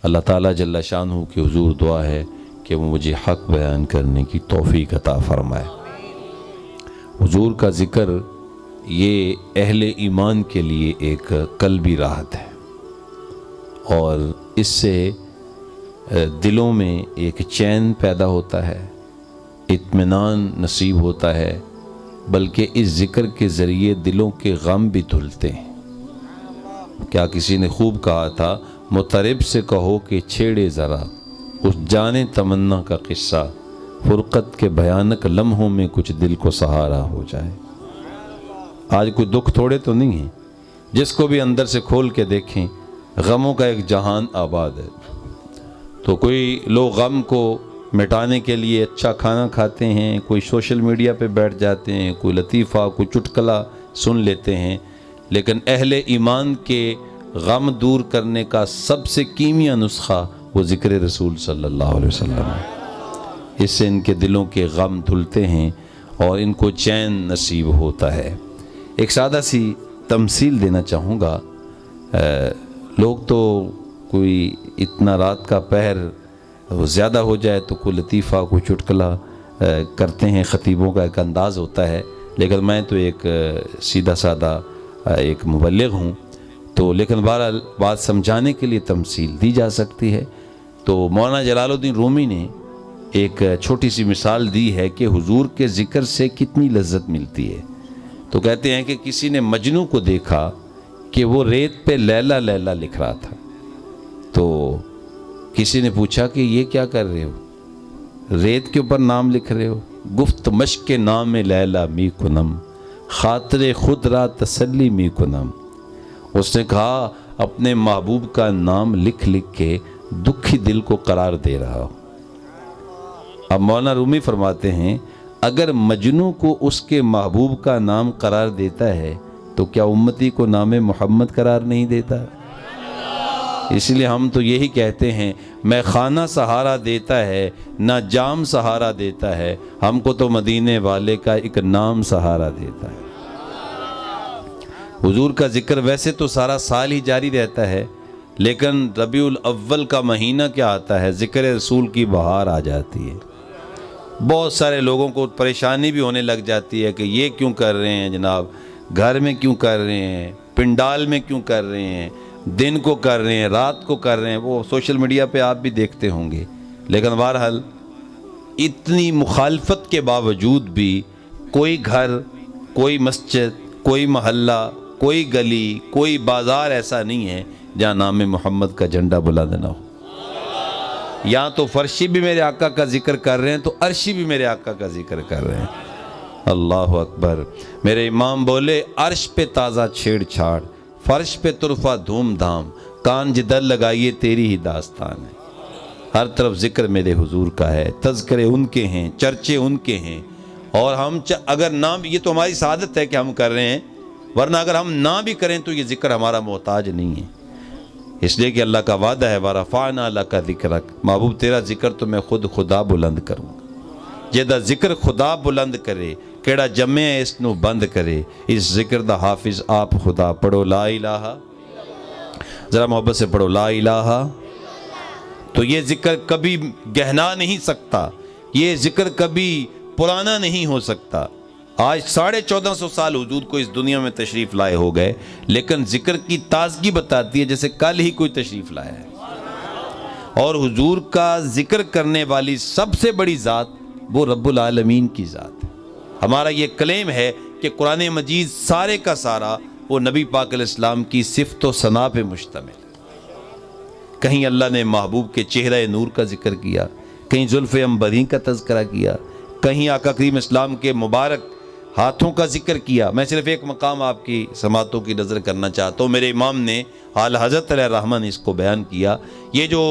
اللہ تعالیٰ جل شانہ کے حضور دعا ہے کہ وہ مجھے حق بیان کرنے کی توفیق عطا فرمائے۔ حضور کا ذکر یہ اہل ایمان کے لیے ایک قلبی راحت ہے، اور اس سے دلوں میں ایک چین پیدا ہوتا ہے، اطمینان نصیب ہوتا ہے، بلکہ اس ذکر کے ذریعے دلوں کے غم بھی دھلتے ہیں۔ کیا کسی نے خوب کہا تھا، مطرب سے کہو کہ چھیڑے ذرا اس جانے تمنا کا قصہ، فرقت کے بھیانک لمحوں میں کچھ دل کو سہارا ہو جائے۔ آج کوئی دکھ تھوڑے تو نہیں ہیں، جس کو بھی اندر سے کھول کے دیکھیں غموں کا ایک جہان آباد ہے۔ تو کوئی لوگ غم کو مٹانے کے لیے اچھا کھانا کھاتے ہیں، کوئی سوشل میڈیا پہ بیٹھ جاتے ہیں، کوئی لطیفہ کوئی چٹکلا سن لیتے ہیں، لیکن اہل ایمان کے غم دور کرنے کا سب سے کیمیا نسخہ وہ ذکر رسول صلی اللہ علیہ وسلم ہے۔ اس سے ان کے دلوں کے غم دھلتے ہیں اور ان کو چین نصیب ہوتا ہے۔ ایک سادہ سی تمثیل دینا چاہوں گا۔ لوگ تو کوئی اتنا رات کا پہر زیادہ ہو جائے تو کوئی لطیفہ کوئی چٹکلا کرتے ہیں، خطیبوں کا ایک انداز ہوتا ہے، لیکن میں تو ایک سیدھا سادہ ایک مبلغ ہوں، تو لیکن بہرحال بات سمجھانے کے لیے تمثیل دی جا سکتی ہے۔ تو مولانا جلال الدین رومی نے ایک چھوٹی سی مثال دی ہے کہ حضور کے ذکر سے کتنی لذت ملتی ہے۔ تو کہتے ہیں کہ کسی نے مجنوں کو دیکھا کہ وہ ریت پہ لیلا لیلا لکھ رہا تھا، تو کسی نے پوچھا کہ یہ کیا کر رہے ہو، ریت کے اوپر نام لکھ رہے ہو؟ گفت مشق نام لیلا می کنم، خاطر خود را تسلی می کنم۔ اس نے کہا اپنے محبوب کا نام لکھ لکھ کے دکھی دل کو قرار دے رہا ہوں۔ اب مولانا رومی فرماتے ہیں اگر مجنوں کو اس کے محبوب کا نام قرار دیتا ہے تو کیا امتی کو نام محمد قرار نہیں دیتا؟ اس لیے ہم تو یہی کہتے ہیں، میں خانہ سہارا دیتا ہے نہ جام سہارا دیتا ہے، ہم کو تو مدینے والے کا ایک نام سہارا دیتا ہے۔ حضور کا ذکر ویسے تو سارا سال ہی جاری رہتا ہے، لیکن ربیع الاول کا مہینہ کیا آتا ہے، ذکر رسول کی بہار آ جاتی ہے۔ بہت سارے لوگوں کو پریشانی بھی ہونے لگ جاتی ہے کہ یہ کیوں کر رہے ہیں جناب، گھر میں کیوں کر رہے ہیں، پنڈال میں کیوں کر رہے ہیں، دن کو کر رہے ہیں، رات کو کر رہے ہیں، وہ سوشل میڈیا پہ آپ بھی دیکھتے ہوں گے۔ لیکن بہرحال اتنی مخالفت کے باوجود بھی کوئی گھر، کوئی مسجد، کوئی محلہ، کوئی گلی، کوئی بازار ایسا نہیں ہے جہاں نام محمد کا جھنڈا بلند نہ ہو۔ یہاں تو فرشی بھی میرے آقا کا ذکر کر رہے ہیں تو عرشی بھی میرے آقا کا ذکر کر رہے ہیں۔ اللہ اکبر۔ میرے امام بولے عرش پہ تازہ چھیڑ چھاڑ، فرش پہ طرفہ دھوم دھام، کان جدل لگائیے تیری ہی داستان ہے۔ ہر طرف ذکر میرے حضور کا ہے، تذکرے ان کے ہیں، چرچے ان کے ہیں، اور ہم اگر نام، یہ تو ہماری سعادت ہے کہ ہم کر رہے ہیں، ورنہ اگر ہم نہ بھی کریں تو یہ ذکر ہمارا محتاج نہیں ہے، اس لیے کہ اللہ کا وعدہ ہے وَرَفَعْنَا لَكَ ذِكْرَكَ، محبوب تیرا ذکر تو میں خود خدا بلند کروں گا۔ جیدہ ذکر خدا بلند کرے، کیڑا جمع ہے اس نو بند کرے، اس ذکر دا حافظ آپ خدا۔ پڑھو لا الہ، ذرا محبت سے پڑھو لا الہ۔ تو یہ ذکر کبھی گہنا نہیں سکتا، یہ ذکر کبھی پرانا نہیں ہو سکتا۔ آج 1450 سال حضور کو اس دنیا میں تشریف لائے ہو گئے، لیکن ذکر کی تازگی بتاتی ہے جیسے کل ہی کوئی تشریف لایا ہے۔ اور حضور کا ذکر کرنے والی سب سے بڑی ذات وہ رب العالمین کی ذات ہے۔ ہمارا یہ کلیم ہے کہ قرآن مجید سارے کا سارا وہ نبی پاک علیہ السلام کی صفت و ثنا پہ مشتمل ہے۔ کہیں اللہ نے محبوب کے چہرہ نور کا ذکر کیا، کہیں زلف عنبرین کا تذکرہ کیا، کہیں آقا کریم اسلام کے مبارک ہاتھوں کا ذکر کیا۔ میں صرف ایک مقام آپ کی سماعتوں کی نظر کرنا چاہتا ہوں، میرے امام نے اعلیٰ حضرت علیہ الرحمہ نے اس کو بیان کیا۔ یہ جو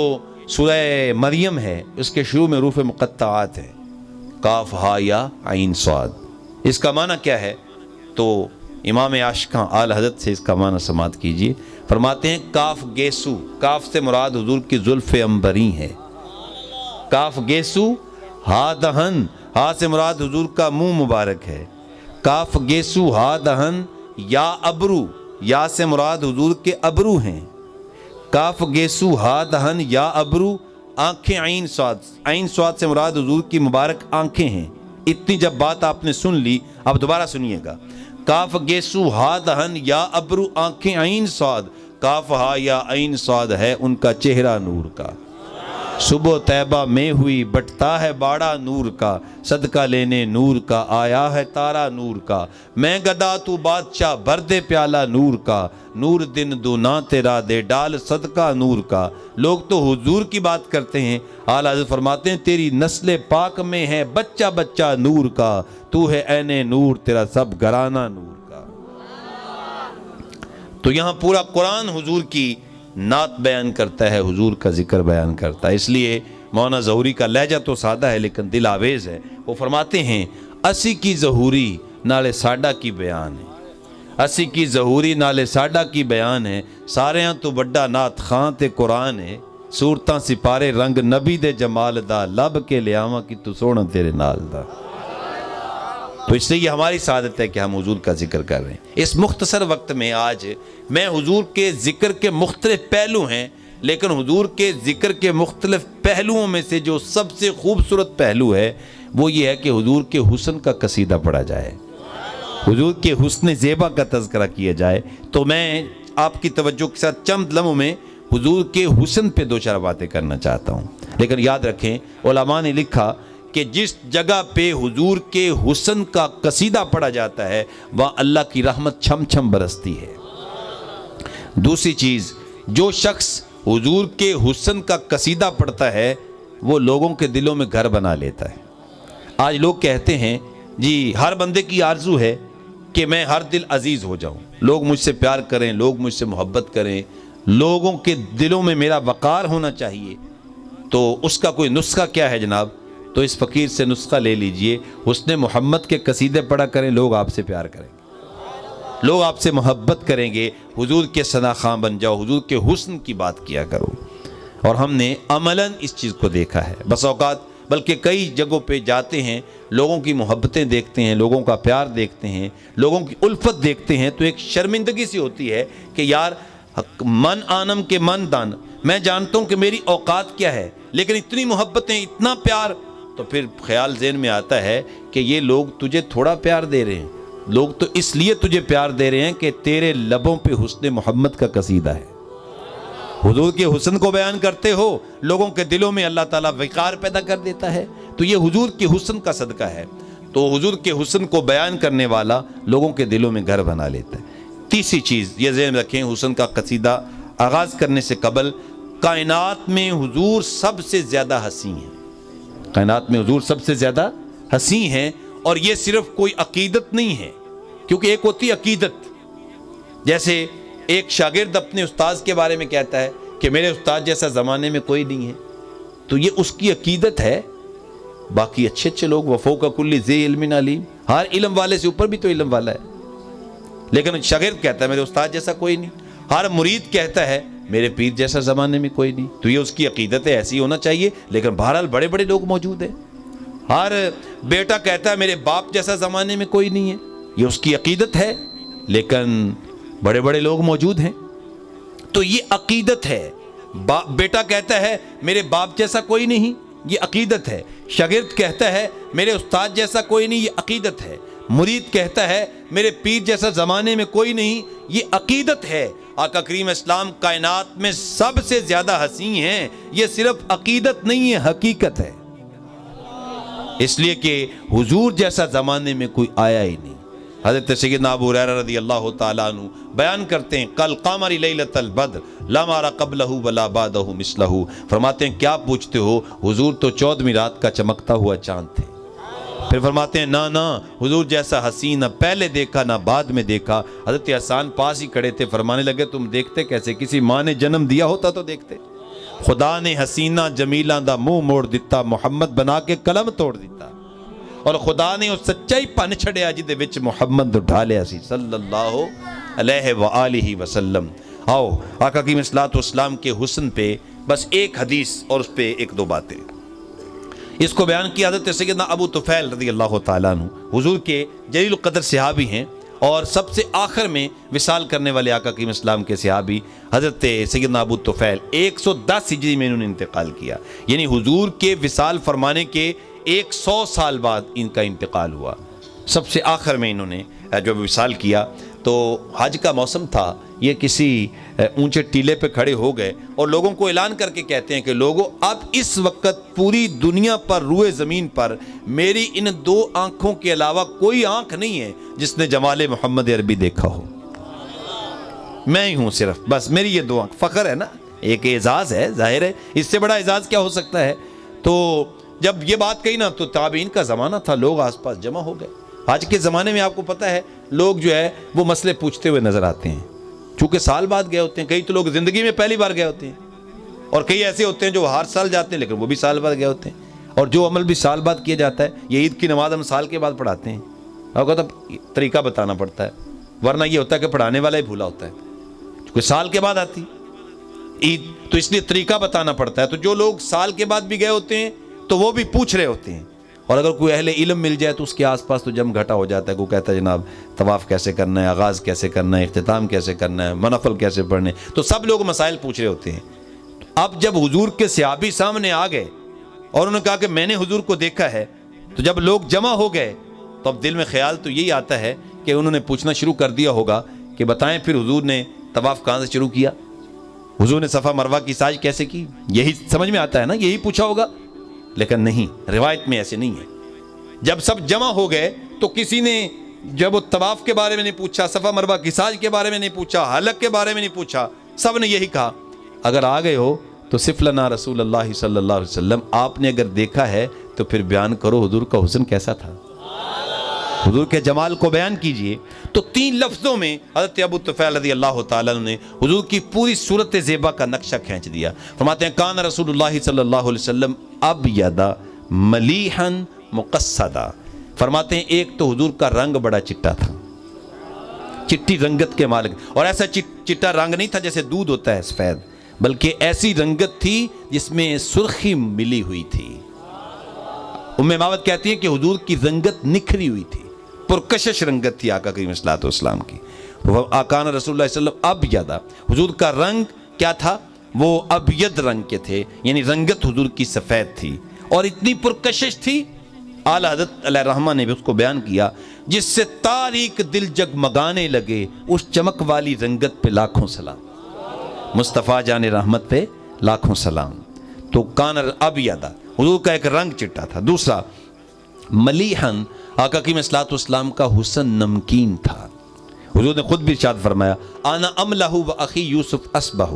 سورہ مریم ہے اس کے شروع میں حروف مقطعات ہیں، کاف ہا یا عین صاد۔ اس کا معنی کیا ہے؟ تو امام عاشقاں اعلیٰ حضرت سے اس کا معنی سماعت کیجئے۔ فرماتے ہیں کاف گیسو، کاف سے مراد حضور کی زلف عنبری ہے، کاف گیسو، ہا دہن، ہا سے مراد حضور کا منہ مبارک ہے، کاف گیسو ہا دہن، یا ابرو، یا سے مراد حضور کے ابرو ہیں، کاف گیسو ہا دہن یا ابرو آنکھیں عین سواد سے مراد حضور کی مبارک آنکھیں ہیں. اتنی جب بات آپ نے سن لی اب دوبارہ سنیے گا. کاف گیسو ہا دہن یا ابرو آنکھیں عین سواد, کاف ہا یا عین سواد ہے ان کا چہرہ نور کا. صبح طیبہ میں ہوئی بٹتا ہے باڑا نور کا, صدقہ لینے نور کا آیا ہے تارا نور کا. میں گدا تو بادشاہ بھر دے پیالہ نور کا, نور دن دونا تیرا دے ڈال صدقہ نور کا. لوگ تو حضور کی بات کرتے ہیں, اعلیٰ حضرت فرماتے ہیں تیری نسل پاک میں ہے بچہ بچہ نور کا, تو ہے عین نور تیرا سب گھرانہ نور کا. تو یہاں پورا قرآن حضور کی نعت بیان کرتا ہے, حضور کا ذکر بیان کرتا ہے. اس لیے مولانا ظہوری کا لہجہ تو سادہ ہے لیکن دل آویز ہے. وہ فرماتے ہیں اسی کی ظہوری نالے ساڈا کی بیان ہے, اسی کی ظہوری نالے ساڈا کی بیان ہے. ساریاں تو بڑا نعت خاں تے قرآن ہے, صورتاں سپارے رنگ نبی دے جمال دا, لب کے لیاواں کی تو سونا تیرے نال دا. تو اس لیے یہ ہماری سعادت ہے کہ ہم حضور کا ذکر کر رہے ہیں. اس مختصر وقت میں آج میں حضور کے ذکر کے مختلف پہلو ہیں, لیکن حضور کے ذکر کے مختلف پہلوؤں میں سے جو سب سے خوبصورت پہلو ہے وہ یہ ہے کہ حضور کے حسن کا قصیدہ پڑھا جائے, حضور کے حسن زیبا کا تذکرہ کیا جائے. تو میں آپ کی توجہ کے ساتھ چند لمحوں میں حضور کے حسن پہ دو چار باتیں کرنا چاہتا ہوں. لیکن یاد رکھیں علماء نے لکھا کہ جس جگہ پہ حضور کے حسن کا قصیدہ پڑھا جاتا ہے وہاں اللہ کی رحمت چھم چھم برستی ہے. دوسری چیز, جو شخص حضور کے حسن کا قصیدہ پڑھتا ہے وہ لوگوں کے دلوں میں گھر بنا لیتا ہے. آج لوگ کہتے ہیں جی ہر بندے کی آرزو ہے کہ میں ہر دل عزیز ہو جاؤں, لوگ مجھ سے پیار کریں, لوگ مجھ سے محبت کریں, لوگوں کے دلوں میں میرا وقار ہونا چاہیے. تو اس کا کوئی نسخہ کیا ہے جناب؟ تو اس فقیر سے نسخہ لے لیجئے, حسن محمد کے قصیدے پڑھا کریں, لوگ آپ سے پیار کریں گے, لوگ آپ سے محبت کریں گے. حضور کے ثنا خواں بن جاؤ, حضور کے حسن کی بات کیا کرو. اور ہم نے عملاً اس چیز کو دیکھا ہے. بس اوقات بلکہ کئی جگہوں پہ جاتے ہیں, لوگوں کی محبتیں دیکھتے ہیں, لوگوں کا پیار دیکھتے ہیں, لوگوں کی الفت دیکھتے ہیں, تو ایک شرمندگی سی ہوتی ہے کہ یار من آنم کے من دان, میں جانتا ہوں کہ میری اوقات کیا ہے, لیکن اتنی محبتیں, اتنا پیار. تو پھر خیال ذہن میں آتا ہے کہ یہ لوگ تجھے تھوڑا پیار دے رہے ہیں, لوگ تو اس لیے تجھے پیار دے رہے ہیں کہ تیرے لبوں پہ حسن محمد کا قصیدہ ہے, حضور کے حسن کو بیان کرتے ہو, لوگوں کے دلوں میں اللہ تعالیٰ وقار پیدا کر دیتا ہے. تو یہ حضور کے حسن کا صدقہ ہے. تو حضور کے حسن کو بیان کرنے والا لوگوں کے دلوں میں گھر بنا لیتا ہے. تیسری چیز یہ ذہن رکھیں, حسن کا قصیدہ آغاز کرنے سے قبل کائنات میں حضور سب سے زیادہ حسین ہیں, کائنات میں حضور سب سے زیادہ حسین ہیں. اور یہ صرف کوئی عقیدت نہیں ہے, کیونکہ ایک ہوتی ہے عقیدت, جیسے ایک شاگرد اپنے استاذ کے بارے میں کہتا ہے کہ میرے استاد جیسا زمانے میں کوئی نہیں ہے, تو یہ اس کی عقیدت ہے. باقی اچھے اچھے لوگ وفوق کل ذی علم علیم, ہر علم والے سے اوپر بھی تو علم والا ہے, لیکن شاگرد کہتا ہے میرے استاد جیسا کوئی نہیں. ہر مرید کہتا ہے میرے پیر جیسا زمانے میں کوئی نہیں. تو یہ اس کی عقیدت ہے, ایسی ہونا چاہیے. لیکن بہرحال بڑے بڑے لوگ موجود ہیں. ہر بیٹا کہتا ہے میرے باپ جیسا زمانے میں کوئی نہیں ہے, یہ اس کی عقیدت ہے, لیکن بڑے بڑے لوگ موجود ہیں. تو یہ عقیدت ہے. بیٹا کہتا ہے میرے باپ جیسا کوئی نہیں, یہ عقیدت ہے. شاگرد کہتا ہے میرے استاد جیسا کوئی نہیں, یہ عقیدت ہے. مرید کہتا ہے میرے پیر جیسا زمانے میں کوئی نہیں, یہ عقیدت ہے. آقا کریم اسلام کائنات میں سب سے زیادہ حسین ہیں, یہ صرف عقیدت نہیں ہے, حقیقت ہے. اس لیے کہ حضور جیسا زمانے میں کوئی آیا ہی نہیں. حضرت سیدنا ابو ہریرہ رضی اللہ تعالیٰ عنہ بیان کرتے ہیں کل قمر لیلۃ البدر لا مارا قبلہ ولا بعدہ مثلہ. فرماتے ہیں کیا پوچھتے ہو, حضور تو 14ویں رات کا چمکتا ہوا چاند تھے. پھر فرماتے ہیں نہ حضور جیسا حسین نہ پہلے دیکھا نہ بعد میں دیکھا. حضرت حسان پاس ہی کھڑے تھے, فرمانے لگے تم دیکھتے کیسے, کسی ماں نے جنم دیا ہوتا تو دیکھتے. خدا نے حسینہ جمیلہ دا منہ موڑ دیتا, محمد بنا کے قلم توڑ دیتا. اور خدا نے اس سچائی پن چھڑیا جدے وچ محمد اٹھا لیا سی صلی اللہ علیہ وآلہ وسلم. آؤ آقا کی صلاۃ والسلام کے حسن پہ بس ایک حدیث اور اس پہ ایک دو باتیں. اس کو بیان کیا حضرت سیدنا ابو طفیل رضی اللہ تعالیٰ عنہ, حضور کے جلیل القدر صحابی ہیں, اور سب سے آخر میں وصال کرنے والے آقا کریم اسلام کے صحابی حضرت سیدنا ابو طفیل 110 ہجری میں انہوں نے انتقال کیا، یعنی حضور کے وصال فرمانے کے 100 سال بعد ان کا انتقال ہوا، سب سے آخر میں انہوں نے جو وصال کیا۔ تو حج کا موسم تھا، یہ کسی اونچے ٹیلے پہ کھڑے ہو گئے اور لوگوں کو اعلان کر کے کہتے ہیں کہ لوگوں اب اس وقت پوری دنیا پر روئے زمین پر میری ان 2 آنکھوں کے علاوہ کوئی آنکھ نہیں ہے جس نے جمال محمد عربی دیکھا ہو، میں ہی ہوں صرف، بس میری یہ 2 آنکھ۔ فخر ہے نا، ایک اعزاز ہے، ظاہر ہے اس سے بڑا اعزاز کیا ہو سکتا ہے۔ تو جب یہ بات کہی نا تو تابعین کا زمانہ تھا، لوگ آس پاس جمع ہو گئے۔ آج کے زمانے میں آپ کو پتہ ہے لوگ جو ہے وہ مسئلے پوچھتے ہوئے نظر آتے ہیں، چونکہ سال بعد گئے ہوتے ہیں، کئی تو لوگ زندگی میں پہلی بار گئے ہوتے ہیں، اور کئی ایسے ہوتے ہیں جو ہر سال جاتے ہیں لیکن وہ بھی سال بعد گئے ہوتے ہیں، اور جو عمل بھی سال بعد کیا جاتا ہے، یہ عید کی نماز ہم سال کے بعد پڑھاتے ہیں، آپ کو تو طریقہ بتانا پڑتا ہے، ورنہ یہ ہوتا ہے کہ پڑھانے والا ہی بھولا ہوتا ہے، کوئی سال کے بعد آتی عید، تو اس لیے طریقہ بتانا پڑتا ہے۔ تو جو لوگ سال کے بعد بھی گئے ہوتے ہیں تو وہ بھی پوچھ رہے ہوتے ہیں، اور اگر کوئی اہل علم مل جائے تو اس کے آس پاس تو جم گھٹا ہو جاتا ہے، کوئی کہتا ہے جناب طواف کیسے کرنا ہے، آغاز کیسے کرنا ہے، اختتام کیسے کرنا ہے، منافل کیسے پڑھنے، تو سب لوگ مسائل پوچھ رہے ہوتے ہیں۔ اب جب حضور کے صحابی سامنے آ گئے اور انہوں نے کہا کہ میں نے حضور کو دیکھا ہے، تو جب لوگ جمع ہو گئے تو اب دل میں خیال تو یہی آتا ہے کہ انہوں نے پوچھنا شروع کر دیا ہوگا کہ بتائیں پھر حضور نے طواف کہاں سے شروع کیا، حضور نے صفا مروہ کی سعی کیسے کی، یہی سمجھ میں آتا ہے نا، یہی پوچھا ہوگا، لیکن نہیں، روایت میں ایسے نہیں ہے۔ جب سب جمع ہو گئے تو کسی نے جب وہ طواف کے بارے میں نہیں پوچھا، صفا مروہ کی سعی کے بارے میں نہیں پوچھا، حلق کے بارے میں نہیں پوچھا، سب نے یہی کہا اگر آ گئے ہو تو صف لنا رسول اللہ صلی اللہ علیہ وسلم، آپ نے اگر دیکھا ہے تو پھر بیان کرو حضور کا حسن کیسا تھا، حضور کے جمال کو بیان کیجئے۔ تو 3 لفظوں میں حضرت ابو طفیل رضی اللہ تعالیٰ نے حضور کی پوری صورت زیبا کا نقشہ کھینچ دیا۔ فرماتے ہیں کان رسول اللہ صلی اللہ علیہ وسلم ابیض ملیحا مقصدا، فرماتے ہیں ایک تو حضور کا رنگ بڑا چٹا تھا، چٹی رنگت کے مالک، اور ایسا چٹا رنگ نہیں تھا جیسے دودھ ہوتا ہے سفید، بلکہ ایسی رنگت تھی جس میں سرخی ملی ہوئی تھی۔ ام ماوت کہتی ہیں کہ حضور کی رنگت نکھری ہوئی تھی، پرکشش رنگت تھی آقا کریم صلی اللہ علیہ وسلم کی۔ آقان رسول اللہ صلی اللہ علیہ وسلم ابیض، حضور کا رنگ کیا تھا، وہ ابیض رنگ کے تھے، یعنی رنگت حضور کی سفید تھی، اور اتنی پرکشش تھی، اعلی حضرت علیہ الرحمہ نے بھی اس کو بیان کیا، جس سے تاریک دل جگمگانے لگے، اس چمک والی رنگت پہ لاکھوں سلام، مصطفیٰ جان رحمت پہ لاکھوں سلام۔ تو کان ابیض، حضور کا ایک رنگ چٹا تھا۔ دوسرا ملیحن، آقا کی صلی اسلام کا حسن نمکین تھا، حضور نے خود بھی ارشاد فرمایا انا املہ و اخی یوسف اسبہ،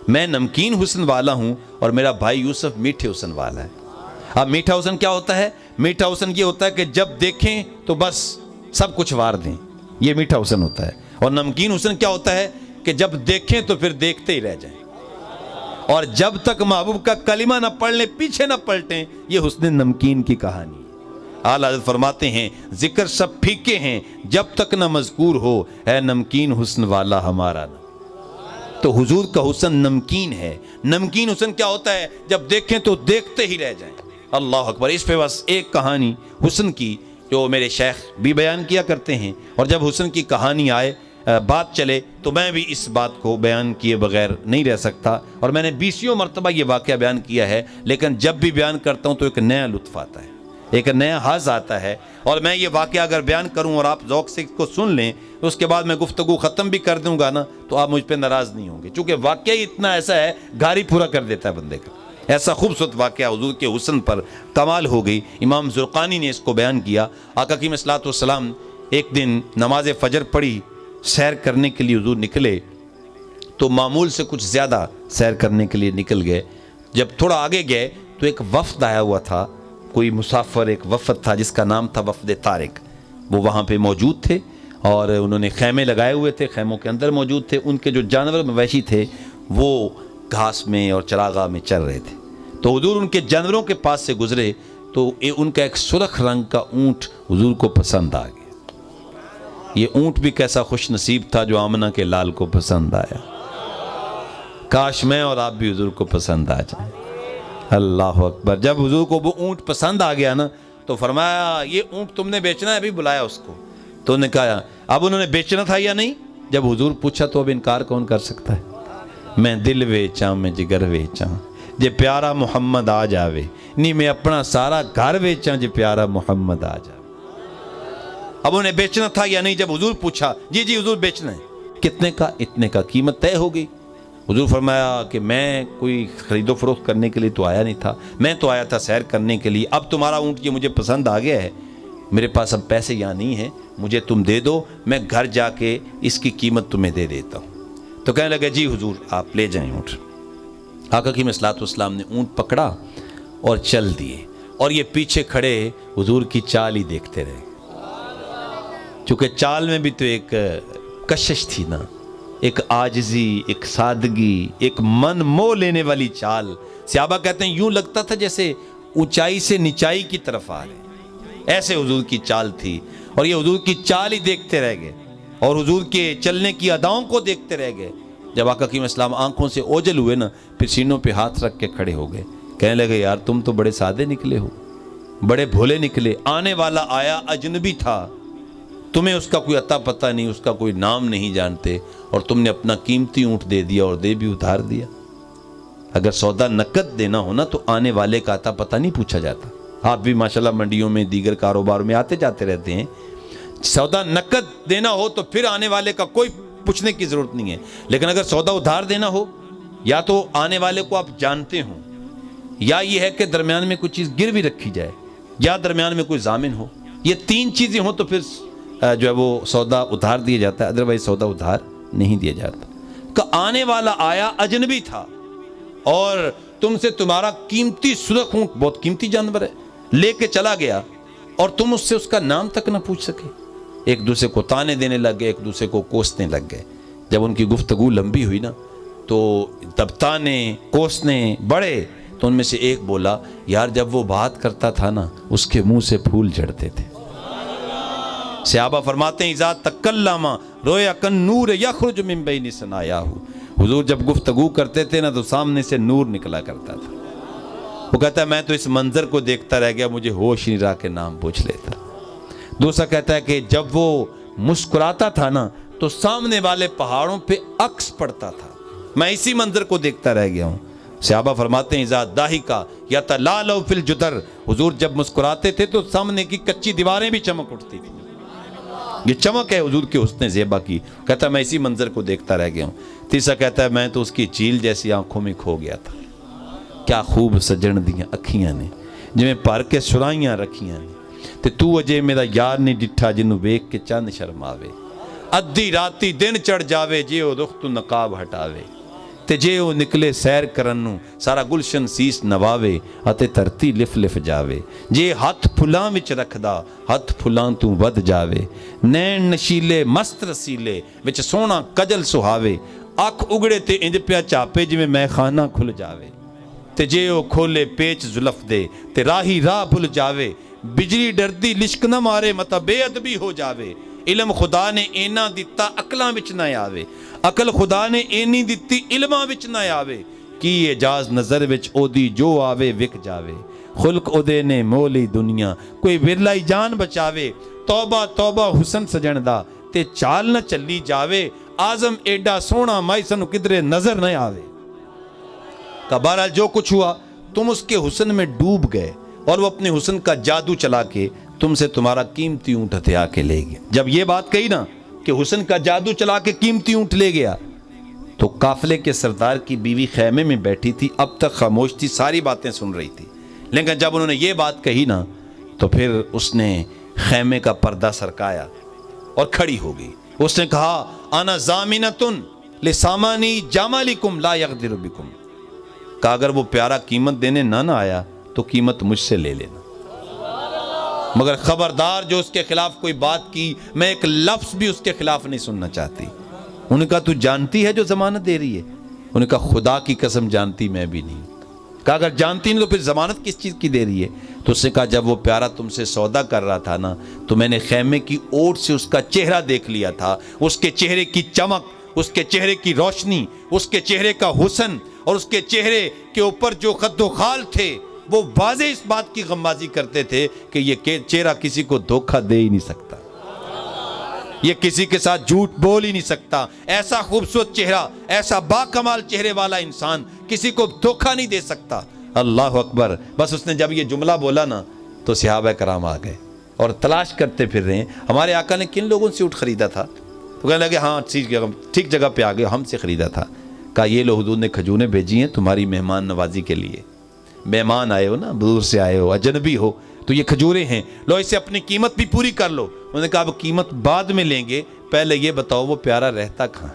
میں نمکین حسن والا ہوں اور میرا بھائی یوسف میٹھے حسن والا ہے۔ اب میٹھا حسن کیا ہوتا ہے؟ میٹھا حسن یہ ہوتا ہے کہ جب دیکھیں تو بس سب کچھ وار دیں، یہ میٹھا حسن ہوتا ہے۔ اور نمکین حسن کیا ہوتا ہے کہ جب دیکھیں تو پھر دیکھتے ہی رہ جائیں، اور جب تک محبوب کا کلمہ نہ پڑھ لیں، پیچھے نہ پلٹیں، یہ حسن نمکین کی کہانی ہے۔ اعلیٰ حضرت فرماتے ہیں ذکر سب پھیکے ہیں جب تک نہ مذکور ہو، اے نمکین حسن والا ہمارا نام۔ تو حضور کا حسن نمکین ہے۔ نمکین حسن کیا ہوتا ہے؟ جب دیکھیں تو دیکھتے ہی رہ جائیں۔ اللہ اکبر۔ اس پہ بس ایک کہانی حسن کی جو میرے شیخ بھی بیان کیا کرتے ہیں، اور جب حسن کی کہانی آئے، بات چلے، تو میں بھی اس بات کو بیان کیے بغیر نہیں رہ سکتا، اور میں نے 20 مرتبہ یہ واقعہ بیان کیا ہے، لیکن جب بھی بیان کرتا ہوں تو ایک نیا لطف آتا ہے، ایک نیا حظ آتا ہے۔ اور میں یہ واقعہ اگر بیان کروں اور آپ ذوق سے اس کو سن لیں، اس کے بعد میں گفتگو ختم بھی کر دوں گا نا، تو آپ مجھ پہ ناراض نہیں ہوں گے، چونکہ واقعہ اتنا ایسا ہے، گھاری پورا کر دیتا ہے بندے کا۔ ایسا خوبصورت واقعہ حضور کے حسن پر کمال ہو گئی۔ امام زرقانی نے اس کو بیان کیا۔ آقا کی صلی اللہ علیہ وسلم ایک دن نماز فجر پڑھی، سیر کرنے کے لیے حضور نکلے، تو معمول سے کچھ زیادہ سیر کرنے کے لیے نکل گئے۔ جب تھوڑا آگے گئے تو ایک وفد آیا ہوا تھا، کوئی مسافر، ایک وفد تھا جس کا نام تھا وفد طارق، وہ وہاں پہ موجود تھے، اور انہوں نے خیمے لگائے ہوئے تھے، خیموں کے اندر موجود تھے۔ ان کے جو جانور مویشی تھے وہ گھاس میں اور چراگاہ میں چر رہے تھے، تو حضور ان کے جانوروں کے پاس سے گزرے تو ان کا ایک سرخ رنگ کا اونٹ حضور کو پسند آ گیا۔ یہ اونٹ بھی کیسا خوش نصیب تھا جو آمنہ کے لال کو پسند آیا۔ کاش میں اور آپ بھی حضور کو پسند آ جائیں۔ اللہ اکبر۔ جب حضور کو وہ اونٹ پسند آ گیا نا، تو فرمایا یہ اونٹ تم نے بیچنا ہے، ابھی بلایا اس کو، تو انہوں نے کہا اب انہوں نے بیچنا تھا یا نہیں؟ جب حضور پوچھا تو اب انکار کون کر سکتا ہے؟ میں دل ویچاں میں جگر ویچاں جے پیارا محمد آ جاوے، نہیں میں اپنا سارا گھر ویچاں جے پیارا محمد آ جاوے۔ اب انہیں بیچنا تھا یا نہیں؟ جب حضور پوچھا جی جی حضور بیچنا ہے، کتنے کا؟ اتنے کا۔ قیمت طے ہو گئی۔ حضور فرمایا کہ میں کوئی خرید و فروخت کرنے کے لیے تو آیا نہیں تھا، میں تو آیا تھا سیر کرنے کے لیے۔ اب تمہارا اونٹ یہ مجھے پسند آ گیا ہے، میرے پاس اب پیسے یہاں نہیں ہیں، مجھے تم دے دو، میں گھر جا کے اس کی قیمت تمہیں دے دیتا ہوں۔ تو کہنے لگے جی حضور آپ لے جائیں اونٹ۔ آقا کی صلی اللہ علیہ وسلم نے اونٹ پکڑا اور چل دیے، اور یہ پیچھے کھڑے حضور کی چال ہی دیکھتے رہے، چونکہ چال میں بھی تو ایک کشش تھی نا، ایک عاجزی، ایک سادگی، ایک من مو لینے والی چال۔ صحابہ کہتے ہیں یوں لگتا تھا جیسے اونچائی سے نچائی کی طرف آ رہے، ایسے حضور کی چال تھی۔ اور یہ حضور کی چال ہی دیکھتے رہ گئے اور حضور کے چلنے کی اداؤں کو دیکھتے رہ گئے۔ جب آقا کی اسلام آنکھوں سے اوجل ہوئے نا، پھر سینوں پہ ہاتھ رکھ کے کھڑے ہو گئے، کہنے لگے یار تم تو بڑے سادے نکلے ہو، بڑے بھولے نکلے۔ آنے والا آیا اجنبی تھا، تمہیں اس کا کوئی عطا پتہ نہیں، اس کا کوئی نام نہیں جانتے، اور تم نے اپنا قیمتی اونٹ دے دیا اور دے بھی ادھار دیا۔ اگر سودا نقد دینا ہونا تو آنے والے کا عطا پتہ نہیں پوچھا جاتا۔ آپ بھی ماشاءاللہ منڈیوں میں دیگر کاروبار میں آتے جاتے رہتے ہیں، سودا نقد دینا ہو تو پھر آنے والے کا کوئی پوچھنے کی ضرورت نہیں ہے، لیکن اگر سودا ادھار دینا ہو، یا تو آنے والے کو آپ جانتے ہوں، یا یہ ہے کہ درمیان میں کوئی چیز گروی رکھی جائے، یا درمیان میں کوئی ضامن ہو، یہ تین چیزیں ہوں تو پھر جو ہے وہ سودا ادھار دیا جاتا ہے، ادروائز سودا ادھار نہیں دیا جاتا۔ کہ آنے والا آیا اجنبی تھا اور تم سے تمہارا قیمتی سرخ اونٹ، بہت قیمتی جانور ہے، لے کے چلا گیا اور تم اس سے اس کا نام تک نہ پوچھ سکے۔ ایک دوسرے کو تانے دینے لگ گئے، ایک دوسرے کو کوسنے لگ گئے۔ جب ان کی گفتگو لمبی ہوئی نا تو تب تانے کوسنے بڑے، تو ان میں سے ایک بولا یار جب وہ بات کرتا تھا نا اس کے منہ سے پھول جھڑتے تھے۔ صحابہ فرماتے ہیں اذا تکلم رویا کن نور یخرج من بین ثنایاہ، حضور جب گفتگو کرتے تھے نا تو سامنے سے نور نکلا کرتا تھا۔ وہ کہتا ہے میں تو اس منظر کو دیکھتا رہ گیا، مجھے ہوش نہیں رہا کہ نام پوچھ لیتا۔ دوسرا کہتا ہے کہ جب وہ مسکراتا تھا نا تو سامنے والے پہاڑوں پہ عکس پڑتا تھا، میں اسی منظر کو دیکھتا رہ گیا ہوں۔ صحابہ فرماتے ہیں اذا ضاحکا یتلالو فی الجدر، حضور جب مسکراتے تھے تو سامنے کی کچی دیواریں بھی چمک اٹھتی تھی۔ یہ چمک ہے حضور کے حسن زیبا کی۔ کہتا ہے میں اسی منظر کو دیکھتا رہ گیا ہوں۔ تیسرا کہتا ہے میں تو اس کی چیل جیسی آنکھوں میں کھو گیا تھا، کیا خوب سجن دیاں اکھیاں نے، جویں بھر کے سرائیاں رکھیاں نے، تے تو اجے میرا یار نہیں ڈٹھا جنوں ویکھ کے چند شرماوے، ادھی راتی دن چڑھ جاوے جے او رخ تو نقاب ہٹاوے، تے جے او نکلے سیر کرن نوں سارا گلشن سیس نواوے اتے دھرتی لف لف جاوے، جے ہاتھ پھلاں وچ رکھدا ہاتھ پھلاں تو ود جاوے، نین نشیلے مست رسیلے وچ سونا کجل سہاوے، اکھ اگڑے تے انج پیا چاپے جویں میں خانہ کھل جاوے، تے جے او کھولے پیچ زلف دے تے راہی راہ بھل جاوے، بجلی ڈردی لشک نہ مارے متا بے ادبی ہو جاوے، علم خدا نے اینا دیتا عقلاں وچ نہ آوے، عقل خدا نے اینی دیتی علماں وچ نہ آوے، کی اعجاز نظر وچ او دی جو آوے وک جاوے، خلق او دے نے مولی دنیا کوئی ورلائی جان بچاوے، توبہ توبہ حسن سجن دا تے چال نہ چلی جاوے، آزم ایڈا سونا مائسن کدرے نظر نہ آوے۔ کہ بہرحال جو کچھ ہوا تم اس کے حسن میں ڈوب گئے اور وہ اپنے حسن کا جادو چلا کے تم سے تمہارا قیمتی اونٹ ہتھیا کے لے گیا۔ جب یہ بات کہی نا کہ حسن کا جادو چلا کے قیمتی اونٹ لے گیا، تو قافلے کے سردار کی بیوی خیمے میں بیٹھی تھی، اب تک خاموش تھی، ساری باتیں سن رہی تھی، لیکن جب انہوں نے یہ بات کہی نا تو پھر اس نے خیمے کا پردہ سرکایا اور کھڑی ہو گئی۔ اس نے کہا انا ضامنۃ لسامانی جمالکم لا یغدر بکم، کہ اگر وہ پیارا قیمت دینے نہ آیا تو قیمت مجھ سے لے لینا، مگر خبردار جو اس کے خلاف کوئی بات کی میں ایک لفظ بھی اس کے خلاف نہیں سننا چاہتی۔ انہوں نے کہا تو جانتی ہے جو ضمانت دے رہی ہے؟ انہوں نے کہا خدا کی قسم جانتی میں بھی نہیں۔ کہا اگر جانتی نہیں تو پھر ضمانت کس چیز کی دے رہی ہے؟ تو اس نے کہا جب وہ پیارا تم سے سودا کر رہا تھا نا تو میں نے خیمے کی اوٹ سے اس کا چہرہ دیکھ لیا تھا، اس کے چہرے کی چمک، اس کے چہرے کی روشنی، اس کے چہرے کا حسن اور اس کے چہرے کے اوپر جو خد و خال تھے وہ واضح اس بات کی غمازی کرتے تھے کہ یہ چہرہ کسی کو دھوکہ دے ہی نہیں سکتا۔ یہ کسی کے ساتھ جھوٹ بول ہی نہیں سکتا. ایسا خوبصورت چہرہ, ایسا باکمال چہرے والا انسان کسی کو دھوکہ نہیں دے سکتا. اللہ اکبر. بس اس نے جب یہ جملہ بولا نا تو صحابہ کرام آ گئے اور تلاش کرتے پھر رہے ہیں ہمارے آقا نے کن لوگوں سے اونٹ خریدا تھا. تو کہنے لگے ہاں ٹھیک جگہ پہ آ گئے, ہم سے خریدا تھا. کہا یہ لو حضور نے کھجوریں بھیجی ہیں تمہاری مہمان نوازی کے لیے. مہمان آئے ہو نا, دور سے آئے ہو, اجنبی ہو, تو یہ کھجوریں ہیں, لو اسے اپنی قیمت بھی پوری کر لو. انہوں نے کہا اب قیمت بعد میں لیں گے, پہلے یہ بتاؤ وہ پیارا رہتا کہاں.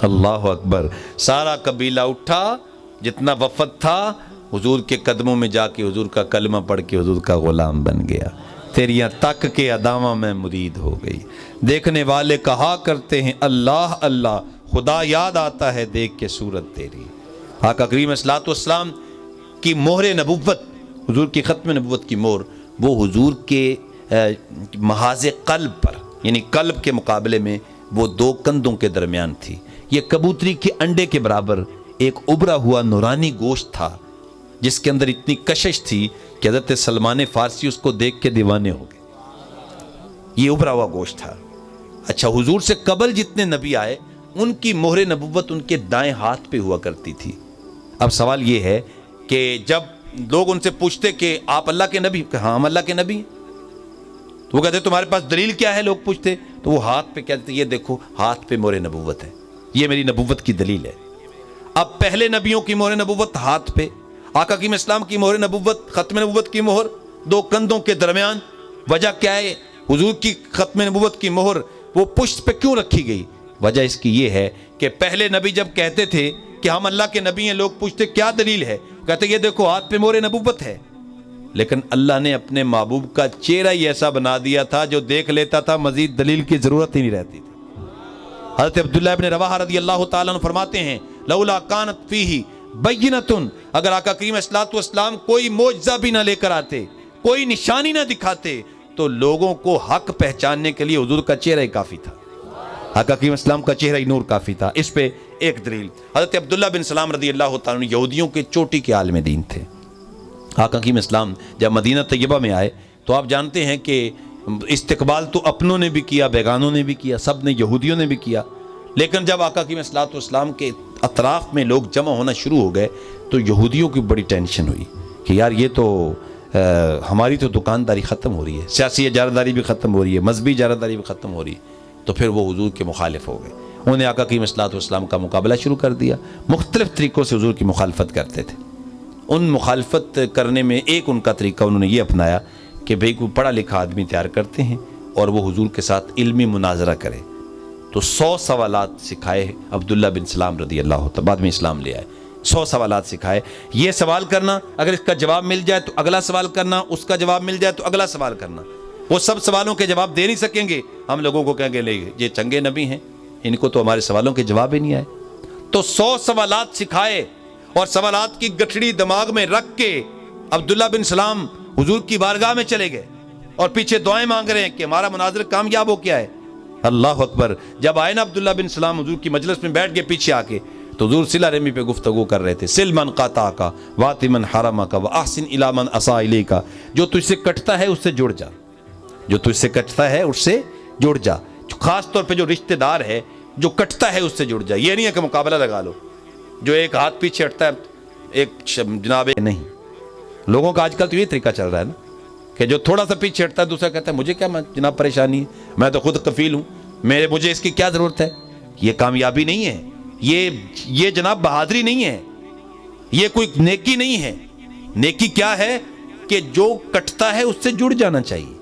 اللہ اکبر. سارا قبیلہ اٹھا, جتنا وفد تھا حضور کے قدموں میں جا کے حضور کا کلمہ پڑھ کے حضور کا غلام بن گیا. تیریاں تک کے ادامہ میں مرید ہو گئی. دیکھنے والے کہا کرتے ہیں اللہ اللہ, خدا یاد آتا ہے دیکھ کے صورت تیری. آقا کریم صلی والسلام کی مہر نبوت, حضور کی ختم نبوت کی مہر, وہ حضور کے محاذ قلب پر, یعنی قلب کے مقابلے میں وہ دو کندھوں کے درمیان تھی. یہ کبوتری کے انڈے کے برابر ایک ابھرا ہوا نورانی گوشت تھا جس کے اندر اتنی کشش تھی کہ حضرت سلمان فارسی اس کو دیکھ کے دیوانے ہو گئے. یہ ابھرا ہوا گوشت تھا. اچھا, حضور سے قبل جتنے نبی آئے ان کی مہر نبوت ان کے دائیں ہاتھ پہ ہوا کرتی تھی. اب سوال یہ ہے کہ جب لوگ ان سے پوچھتے کہ آپ اللہ کے نبی, کہ ہاں ہم اللہ کے نبی ہیں, تو وہ کہتے تمہارے پاس دلیل کیا ہے. لوگ پوچھتے تو وہ ہاتھ پہ کہتے یہ دیکھو ہاتھ پہ مہر نبوت ہے, یہ میری نبوت کی دلیل ہے. اب پہلے نبیوں کی مہر نبوت ہاتھ پہ, آقا کی اسلام کی مہر نبوت, ختم نبوت کی مہر دو کندھوں کے درمیان. وجہ کیا ہے حضور کی ختم نبوت کی مہر وہ پشت پہ کیوں رکھی گئی؟ وجہ اس کی یہ ہے کہ پہلے نبی جب کہتے تھے کہ ہم اللہ کے نبی ہیں, لوگ پوچھتے کیا دلیل ہے, کہتے یہ دیکھو ہاتھ پہ مہر نبوت ہے. لیکن اللہ نے اپنے محبوب کا چہرہ ہی ایسا بنا دیا تھا جو دیکھ لیتا تھا مزید دلیل کی ضرورت ہی نہیں رہتی تھی. حضرت عبداللہ ابن رواحہ رضی اللہ تعالیٰ عنہ فرماتے ہیں لولا کانت فیہ بینۃ, اگر آقا کریم صلی والسلام کوئی معجزہ بھی نہ لے کر آتے, کوئی نشانی نہ دکھاتے, تو لوگوں کو حق پہچاننے کے لیے حضور کا چہرہ ہی کافی تھا. آقا کریم اسلام کا چہرہ ہی نور کافی تھا. اس پہ ایک دلیل, حضرت عبداللہ بن سلام رضی اللہ تعالیٰ عنہ یہودیوں کے چوٹی کے عالم دین تھے. آقا کریم اسلام جب مدینہ طیبہ میں آئے تو آپ جانتے ہیں کہ استقبال تو اپنوں نے بھی کیا, بیگانوں نے بھی کیا, سب نے, یہودیوں نے بھی کیا. لیکن جب آقا کریم صلی اللہ علیہ وسلم کے اطراف میں لوگ جمع ہونا شروع ہو گئے تو یہودیوں کی بڑی ٹینشن ہوئی کہ یار یہ تو ہماری تو دکانداری ختم ہو رہی ہے, سیاسی اجارہ بھی ختم ہو رہی ہے, مذہبی اجارہ بھی ختم ہو رہی ہے. تو پھر وہ حضور کے مخالف ہو گئے. انہوں نے آقا کریم صلی اللہ علیہ وسلم کا مقابلہ شروع کر دیا. مختلف طریقوں سے حضور کی مخالفت کرتے تھے. ان مخالفت کرنے میں ایک ان کا طریقہ انہوں نے یہ اپنایا کہ بھئی کوئی پڑھا لکھا آدمی تیار کرتے ہیں اور وہ حضور کے ساتھ علمی مناظرہ کرے. تو 100 سوالات سکھائے عبداللہ بن سلام رضی اللہ عنہ, بعد میں اسلام لے آئے. 100 سوالات سکھائے. یہ سوال کرنا, اگر اس کا جواب مل جائے تو اگلا سوال کرنا, اس کا جواب مل جائے تو اگلا سوال کرنا. وہ سب سوالوں کے جواب دے نہیں سکیں گے, ہم لوگوں کو کہیں گے نہیں یہ چنگے نبی ہیں, ان کو تو ہمارے سوالوں کے جواب ہی نہیں آئے. تو 100 سوالات سکھائے اور سوالات کی گٹھڑی دماغ میں رکھ کے عبداللہ بن سلام حضور کی بارگاہ میں چلے گئے اور پیچھے دعائیں مانگ رہے ہیں کہ ہمارا مناظر کامیاب ہو کیا ہے. اللہ اکبر. جب آئے نا عبداللہ بن سلام حضور کی مجلس میں بیٹھ کے پیچھے آ کے, تو حضور صلہ رحمی پہ گفتگو کر رہے تھے. سل من قاطعک واتی من حرمک واحسن الی من اساء الیک, جو تجھ سے کٹتا ہے اس سے جڑ جا, جو تجھ سے کٹتا ہے اس سے جڑ جا. خاص طور پہ جو رشتہ دار ہے جو کٹتا ہے اس سے جڑ جا. یہ نہیں ہے کہ مقابلہ لگا لو, جو ایک ہاتھ پیچھے ہٹتا ہے ایک جناب نہیں. لوگوں کا آج کل تو یہ طریقہ چل رہا ہے نا کہ جو تھوڑا سا پیچھے ہٹتا ہے دوسرا کہتا ہے مجھے کیا جناب پریشانی ہے, میں تو خود کفیل ہوں, مجھے اس کی کیا ضرورت ہے. یہ کامیابی نہیں ہے, یہ جناب بہادری نہیں ہے, یہ کوئی نیکی نہیں ہے. نیکی کیا ہے کہ جو کٹتا ہے اس سے جڑ جانا چاہیے,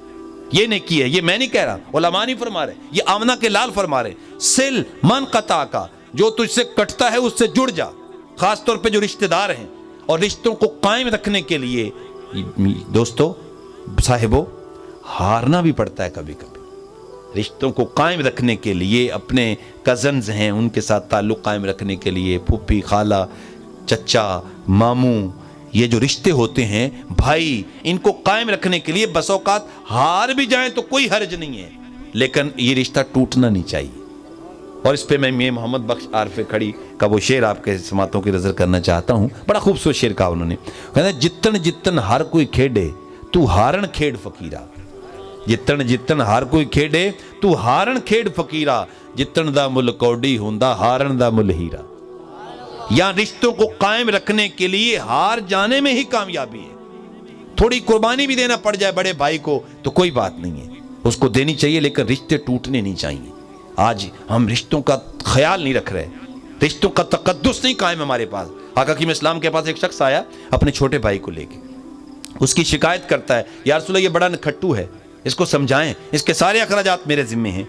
یہ نیکی ہے. یہ میں نہیں کہہ رہا, علماء نہیں فرما رہے, یہ آمنہ کے لال فرما رہے. سل من قطعک, جو تجھ سے کٹتا ہے اس سے جڑ جا. خاص طور پہ جو رشتہ دار ہیں, اور رشتوں کو قائم رکھنے کے لیے دوستو صاحبو ہارنا بھی پڑتا ہے کبھی کبھی. رشتوں کو قائم رکھنے کے لیے, اپنے کزنز ہیں ان کے ساتھ تعلق قائم رکھنے کے لیے, پھوپھی, خالہ, چچا, ماموں, یہ جو رشتے ہوتے ہیں بھائی, ان کو قائم رکھنے کے لیے بس اوقات ہار بھی جائیں تو کوئی حرج نہیں ہے, لیکن یہ رشتہ ٹوٹنا نہیں چاہیے. اور اس پہ میں محمد بخش عارف کھڑی کا وہ شعر آپ کے سماعتوں کی نظر کرنا چاہتا ہوں. بڑا خوبصورت شعر کہا انہوں نے, کہتے ہیں جتن جتن ہر کوئی کھیڈے تو ہارن کھیڈ فقیرہ. ਜਿੱਤਣ ਜਿੱਤਣ ਹਰ ਕੋਈ ਖੇਡੇ, ਤੂੰ ਹਾਰਨ ਖੇਡ ਫਕੀਰਾ, ਜਿੱਤਣ ਦਾ ਮੁੱਲ ਕੌਡੀ ਹੁੰਦਾ, ਹਾਰਨ ਦਾ ਮੁੱਲ ਹੀਰਾ। یا رشتوں کو قائم رکھنے کے لیے ہار جانے میں ہی کامیابی ہے. تھوڑی قربانی بھی دینا پڑ جائے بڑے بھائی کو تو کوئی بات نہیں ہے، اس کو دینی چاہیے، لیکن رشتے ٹوٹنے نہیں چاہیے. آج ہم رشتوں کا خیال نہیں رکھ رہے، رشتوں کا تقدس نہیں قائم ہمارے پاس. آقا کریم اسلام کے پاس ایک شخص آیا اپنے چھوٹے بھائی کو لے کے، اس کی شکایت کرتا ہے، یا رسول اللہ یہ بڑا نکھٹو ہے، اس کو سمجھائیں، اس کے سارے اخراجات میرے ذمے ہیں.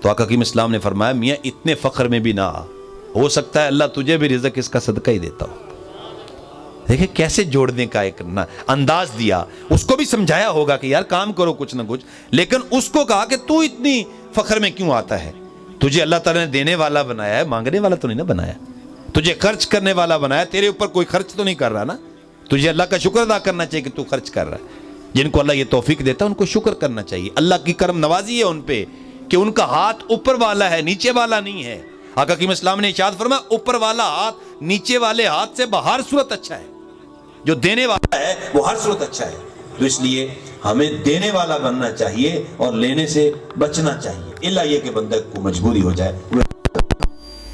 تو آقا کریم اسلام نے فرمایا میاں اتنے فخر میں بھی نہ آ، ہو سکتا ہے اللہ تجھے بھی رزق اس کا صدقہ ہی دیتا ہو. دیکھیں کیسے جوڑنے کا ایک انداز دیا، اس کو بھی سمجھایا ہوگا کہ یار کام کرو کچھ نہ کچھ، لیکن اس کو کہا کہ تو اتنی فخر میں کیوں آتا ہے؟ تجھے اللہ تعالیٰ نے دینے والا بنایا ہے، مانگنے والا تو نہیں نا بنایا. تجھے خرچ کرنے والا بنایا، تیرے اوپر کوئی خرچ تو نہیں کر رہا نا. تجھے اللہ کا شکر ادا کرنا چاہیے کہ تو خرچ کر رہا ہے. جن کو اللہ یہ توفیق دیتا ہے ان کو شکر کرنا چاہیے. اللہ کی کرم نوازی ہے ان پہ کہ ان کا ہاتھ اوپر والا ہے، نیچے والا نہیں ہے. آقا کریم اسلام نے ارشاد فرمایا اوپر والا ہاتھ نیچے والے ہاتھ سے بہر صورت اچھا ہے، جو دینے والا ہے وہ ہر صورت اچھا ہے. تو اس لیے ہمیں دینے والا بننا چاہیے اور لینے سے بچنا چاہیے، الا یہ کہ بندہ کو مجبوری ہو جائے.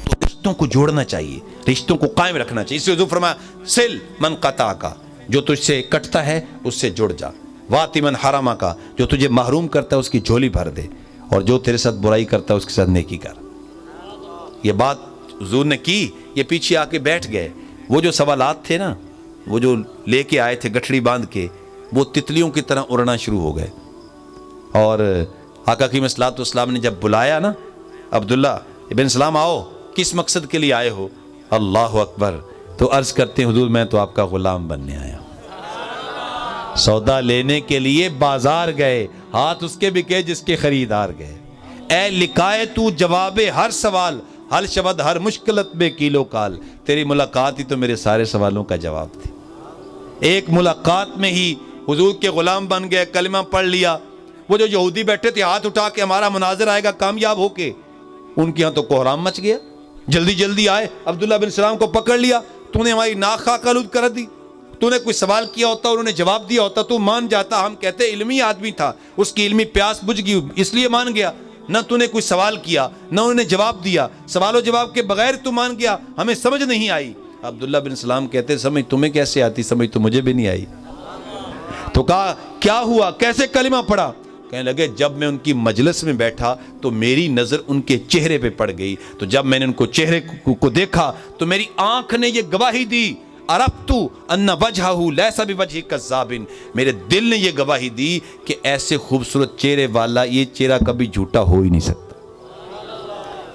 تو رشتوں کو جوڑنا چاہیے، رشتوں کو قائم رکھنا چاہیے. اس لیے حضور فرمایا سل من قطع کا، جو تجھ سے کٹتا ہے اس سے جڑ جا. واتی من حرما کا، جو تجھے محروم کرتا ہے اس کی جھولی بھر دے، اور جو تیرے ساتھ برائی کرتا ہے اس کے ساتھ نیکی کر. یہ بات حضور نے کی، یہ پیچھے آ کے بیٹھ گئے. وہ جو سوالات تھے نا، وہ جو لے کے آئے تھے گٹھڑی باندھ کے، وہ تتلیوں کی طرح اڑنا شروع ہو گئے. اور آقا کریم صلی اللہ علیہ وسلم نے جب بلایا نا عبداللہ ابن سلام آؤ، کس مقصد کے لیے آئے ہو؟ اللہ اکبر. تو عرض کرتے ہیں حضور میں تو آپ کا غلام بننے آیا ہوں. سودا لینے کے لیے بازار گئے، ہاتھ اس کے بکے جس کے خریدار گئے. اے لکھائے تو جواب ہر سوال، حل شبد ہر مشکلت بے کیلو کال. تیری ملاقات ہی تو میرے سارے سوالوں کا جواب تھی. ایک ملاقات میں ہی حضور کے غلام بن گئے، کلمہ پڑھ لیا. وہ جو یہودی بیٹھے تھے ہاتھ اٹھا کے ہمارا مناظر آئے گا کامیاب ہو کے، ان کے ہاں تو کوہرام مچ گیا. جلدی جلدی آئے، عبداللہ بن سلام کو پکڑ لیا. تو نے ہماری ناک خاک آلود کر دی. تو نے کوئی سوال کیا ہوتا، انہوں نے جواب دیا ہوتا تو مان جاتا. ہم کہتے علمی آدمی تھا، اس کی علمی پیاس بجھ گئی اس لیے مان گیا. نہ تو نے کوئی سوال کیا، نہ انہوں نے جواب دیا، سوال و جواب کے بغیر تو مان گیا، ہمیں سمجھ نہیں آئی. عبداللہ بن سلام کہتے سمجھ تمہیں کیسے آتی، سمجھ تو مجھے بھی نہیں آئی. تو کہا کیا ہوا، کیسے کلمہ پڑھا؟ کہنے لگے جب میں ان کی مجلس میں بیٹھا تو میری نظر ان کے چہرے پہ پڑ گئی. تو جب میں نے ان کو چہرے کو دیکھا تو میری آنکھ نے یہ گواہی دی، عرفتُ ان وجہہ لیس بوجہ کذاب. میرے دل نے یہ گواہی دی کہ ایسے خوبصورت چہرے والا یہ چہرہ کبھی جھوٹا ہو ہی نہیں سکتا،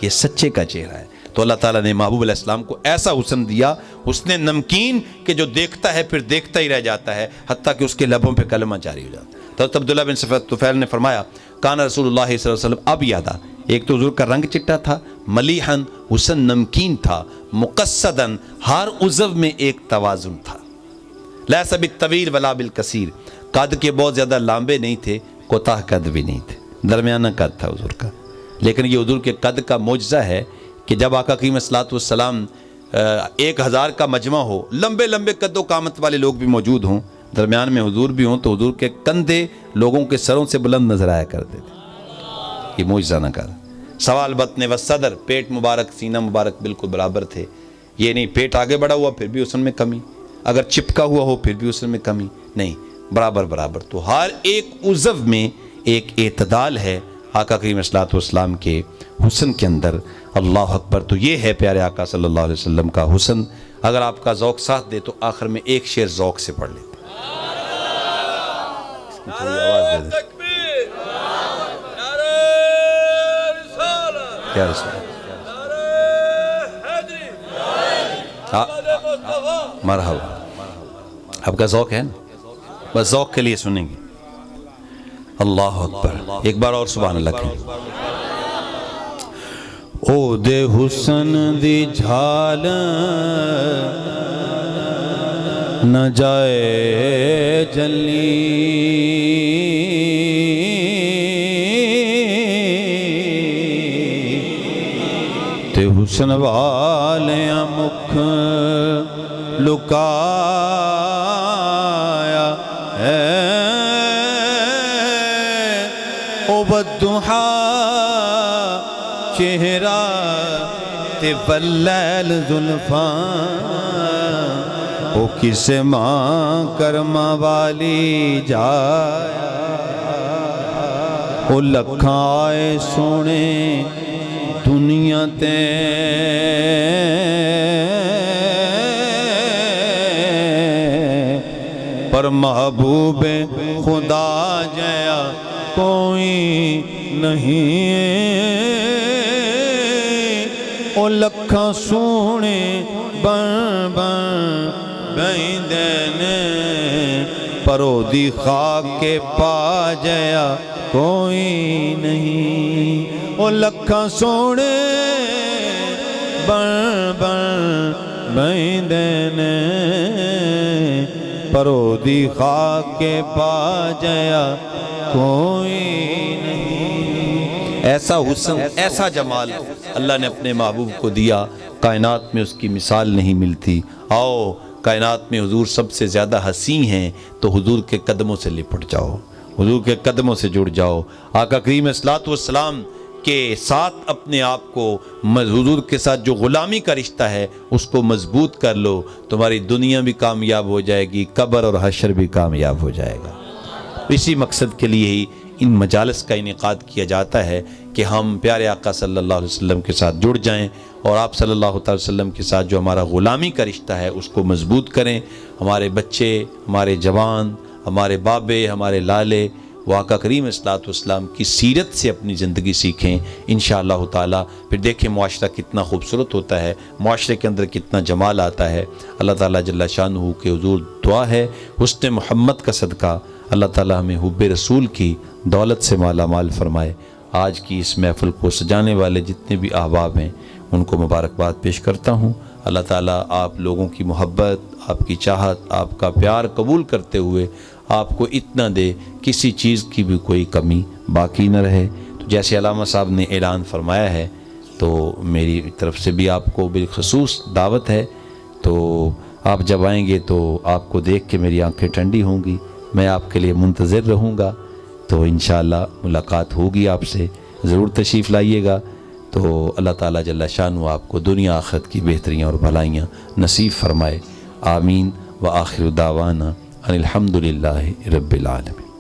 یہ سچے کا چہرہ ہے. تو اللہ تعالیٰ نے محبوب علیہ السلام کو ایسا حسن دیا، حسن نمکین کہ جو دیکھتا ہے پھر دیکھتا ہی رہ جاتا ہے، حتیٰ کہ اس کے لبوں پہ کلمہ جاری ہو جاتا ہے. تو عبداللہ بن طفیل نے فرمایا کان رسول اللہ صلی اللہ علیہ وسلم اب یادا، ایک تو حضور کا رنگ چٹا تھا، ملیحن حسن نمکین تھا، مقصدن ہر عضو میں ایک توازن تھا. لیس بالطویل ولا بالکثیر، قد کے بہت زیادہ لامبے نہیں تھے، کوتاہ قد بھی نہیں تھے، درمیانہ قد تھا حضور کا. لیکن یہ حضور کے قد کا معجزہ ہے کہ جب آقا کریم صلی اللہ علیہ وسلم 1000 کا مجمع ہو، لمبے لمبے قد و قامت والے لوگ بھی موجود ہوں، درمیان میں حضور بھی ہوں، تو حضور کے کندھے لوگوں کے سروں سے بلند نظر آیا کرتے تھے. یہ معجزہ نہ کر. سوال بطن و صدر، پیٹ مبارک سینہ مبارک بالکل برابر تھے. یہ نہیں پیٹ آگے بڑھا ہوا پھر بھی حسن میں کمی، اگر چپکا ہوا ہو پھر بھی حسن میں کمی نہیں، برابر برابر. تو ہر ایک عضو میں ایک اعتدال ہے آقا کریم صلی اللہ علیہ وسلم کے حسن کے اندر. اللہ اکبر. تو یہ ہے پیارے آقا صلی اللہ علیہ وسلم کا حسن. اگر آپ کا ذوق ساتھ دے تو آخر میں ایک شعر ذوق سے پڑھ لیتے. یا رسول مرحبا. آپ کا ذوق ہے نا، بس ذوق کے لیے سنیں گے. اللہ اکبر. ایک بار اور سبحان اللہ کہیں. او دے حسن دی جھال نہ جائے جلی، تے حسن والیاں مکھ لکایا ہے، والضحا چہرہ تے واللیل زلفاں او کس ماں کرما والی جائے او لکھاں آئے سونے دنیا تے پر محبوب خدا جیا کوئی نہیں او لکھاں سونے بن بن بیندے نے پرو دی خاک کے پا جیا کوئی نہیں او لکھاں سونے بن بن بیندے نے پرو دی خاک کے پا جیا کوئی نہیں۔ ایسا حسن ایسا جمال اللہ نے اپنے محبوب کو دیا، کائنات میں اس کی مثال نہیں ملتی۔ آؤ کائنات میں حضور سب سے زیادہ حسین ہیں تو حضور کے قدموں سے لپٹ جاؤ، حضور کے قدموں سے جڑ جاؤ، آقا کریم صلی والسلام کے ساتھ اپنے آپ کو، حضور کے ساتھ جو غلامی کا رشتہ ہے اس کو مضبوط کر لو، تمہاری دنیا بھی کامیاب ہو جائے گی، قبر اور حشر بھی کامیاب ہو جائے گا۔ اسی مقصد کے لیے ہی ان مجالس کا انعقاد کیا جاتا ہے کہ ہم پیارے آقا صلی اللہ علیہ وسلم کے ساتھ جڑ جائیں اور آپ صلی اللہ علیہ وسلم کے ساتھ جو ہمارا غلامی کا رشتہ ہے اس کو مضبوط کریں۔ ہمارے بچے، ہمارے جوان، ہمارے بابے، ہمارے لالے وہ آقا کریم صلی اللہ علیہ وسلم کی سیرت سے اپنی زندگی سیکھیں انشاءاللہ تعالیٰ۔ پھر دیکھیں معاشرہ کتنا خوبصورت ہوتا ہے، معاشرے کے اندر کتنا جمال آتا ہے۔ اللہ تعالیٰ جل شانہ کے حضور دعا ہے حسن محمد کا صدقہ اللہ تعالیٰ ہمیں حب رسول کی دولت سے مالا مال فرمائے۔ آج کی اس محفل کو سجانے والے جتنے بھی احباب ہیں ان کو مبارکباد پیش کرتا ہوں۔ اللہ تعالیٰ آپ لوگوں کی محبت، آپ کی چاہت، آپ کا پیار قبول کرتے ہوئے آپ کو اتنا دے کسی چیز کی بھی کوئی کمی باقی نہ رہے۔ تو جیسے علامہ صاحب نے اعلان فرمایا ہے تو میری طرف سے بھی آپ کو بالخصوص دعوت ہے، تو آپ جب آئیں گے تو آپ کو دیکھ کے میری آنکھیں ٹھنڈی ہوں گی، میں آپ کے لیے منتظر رہوں گا، تو انشاءاللہ ملاقات ہوگی آپ سے، ضرور تشریف لائیے گا۔ تو اللہ تعالیٰ جل شانہ آپ کو دنیا آخرت کی بہتریاں اور بھلائیاں نصیب فرمائے، آمین۔ وآخر دعوانا ان الحمدللہ رب العالمین۔